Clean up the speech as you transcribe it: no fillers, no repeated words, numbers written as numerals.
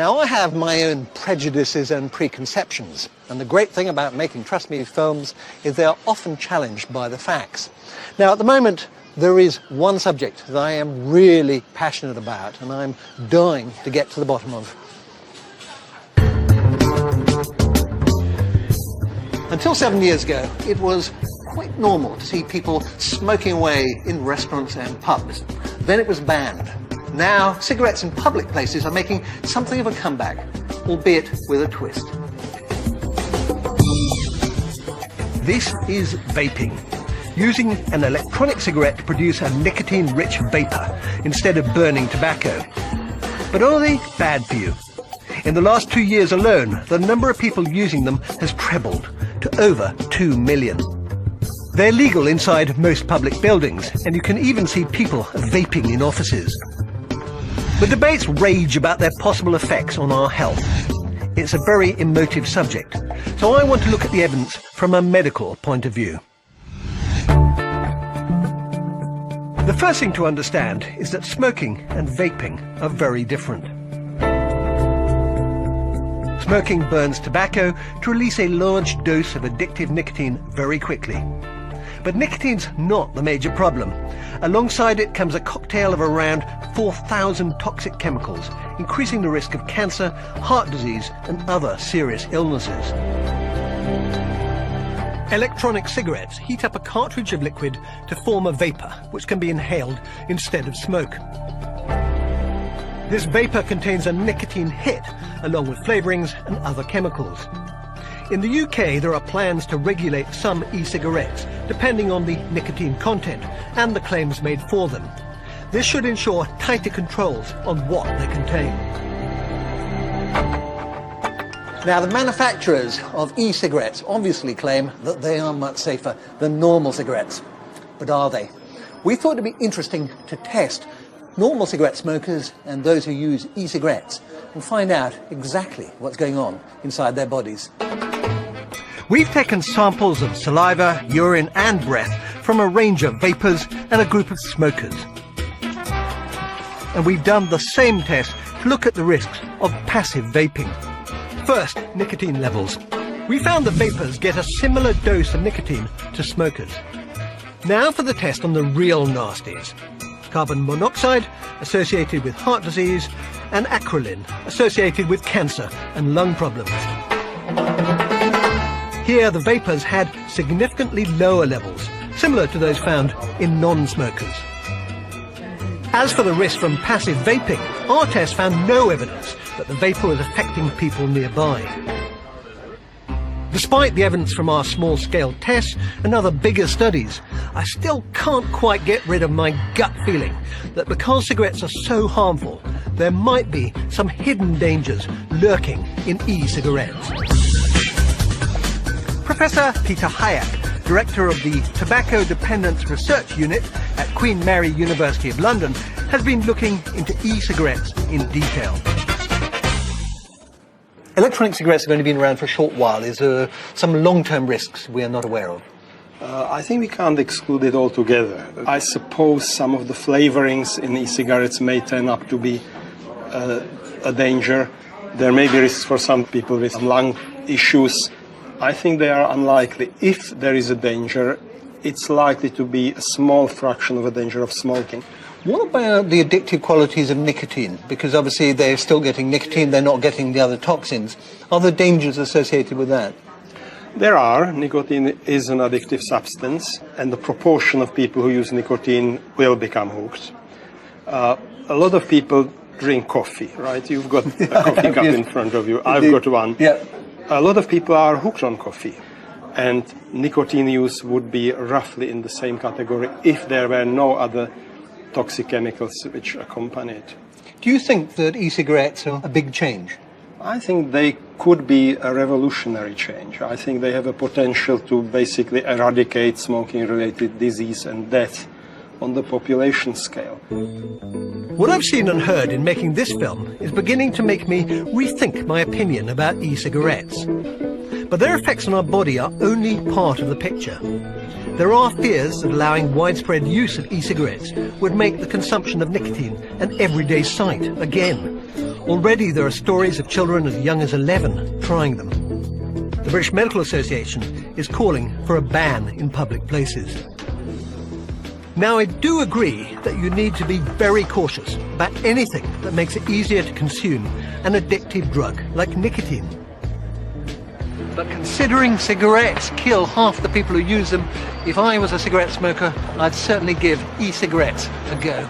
Now, I have my own prejudices and preconceptions, and the great thing about making Trust Me films is they are often challenged by the facts. Now, at the moment, there is one subject that I am really passionate about, and I'm dying to get to the bottom of. Until 7 years ago, it was quite normal to see people smoking away in restaurants and pubs. Then it was banned. Now, cigarettes in public places are making something of a comeback, albeit with a twist. This is vaping, using an electronic cigarette to produce a nicotine-rich vapor instead of burning tobacco. But are they bad for you? In the last 2 years alone, the number of people using them has trebled to over 2 million. They're legal inside most public buildings, and you can even see people vaping in offices. The debates rage about their possible effects on our health. It's a very emotive subject, so I want to look at the evidence from a medical point of view. The first thing to understand is that smoking and vaping are very different. Smoking burns tobacco to release a large dose of addictive nicotine very quickly. But nicotine's not the major problem. Alongside it comes a cocktail of around 4,000 toxic chemicals, increasing the risk of cancer, heart disease, and other serious illnesses. Electronic cigarettes heat up a cartridge of liquid to form a vapor, which can be inhaled instead of smoke. This vapor contains a nicotine hit, along with flavourings and other chemicals. In the UK, there are plans to regulate some e-cigarettes, depending on the nicotine content and the claims made for them. This should ensure tighter controls on what they contain. Now, the manufacturers of e-cigarettes obviously claim that they are much safer than normal cigarettes. But are they? We thought it would be interesting to test normal cigarette smokers and those who use e-cigarettes and find out exactly what's going on inside their bodies. We've taken samples of saliva, urine and breath from a range of vapors and a group of smokers. And we've done the same test to look at the risks of passive vaping. First, nicotine levels. We found that vapors get a similar dose of nicotine to smokers. Now for the test on the real nasties. Carbon monoxide, associated with heart disease, and acrolein, associated with cancer and lung problems. Here, the vapors had significantly lower levels, similar to those found in non-smokers. As for the risk from passive vaping, our test found no evidence that the vapor was affecting people nearby. Despite the evidence from our small-scale tests and other bigger studies, I still can't quite get rid of my gut feeling that because cigarettes are so harmful, there might be some hidden dangers lurking in e-cigarettes. Professor Peter Hayek, Director of the Tobacco Dependence Research Unit at Queen Mary University of London, has been looking into e-cigarettes in detail. Electronic cigarettes have only been around for a short while. Is there some long-term risks we are not aware of? I think we can't exclude it altogether. I suppose some of the flavorings in e-cigarettes may turn up to be a danger. There may be risks for some people with lung issues. I think they are unlikely. If there is a danger, it's likely to be a small fraction of a danger of smoking. What about the addictive qualities of nicotine? Because obviously they're still getting nicotine, they're not getting the other toxins. Are there dangers associated with that? There are. Nicotine is an addictive substance, and the proportion of people who use nicotine will become hooked. A lot of people drink coffee, right? You've got a coffee cup in front of you. I've got one. Yeah. A lot of people are hooked on coffee, and nicotine use would be roughly in the same category if there were no other toxic chemicals which accompany it. Do you think that e-cigarettes are a big change? I think they could be a revolutionary change. I think they have a potential to basically eradicate smoking-related disease and death on the population scale. What I've seen and heard in making this film is beginning to make me rethink my opinion about e-cigarettes. But their effects on our body are only part of the picture. There are fears that allowing widespread use of e-cigarettes would make the consumption of nicotine an everyday sight again. Already there are stories of children as young as 11 trying them. The British Medical Association is calling for a ban in public places. Now, I do agree that you need to be very cautious about anything that makes it easier to consume an addictive drug like nicotine. But considering cigarettes kill half the people who use them, if I was a cigarette smoker, I'd certainly give e-cigarettes a go.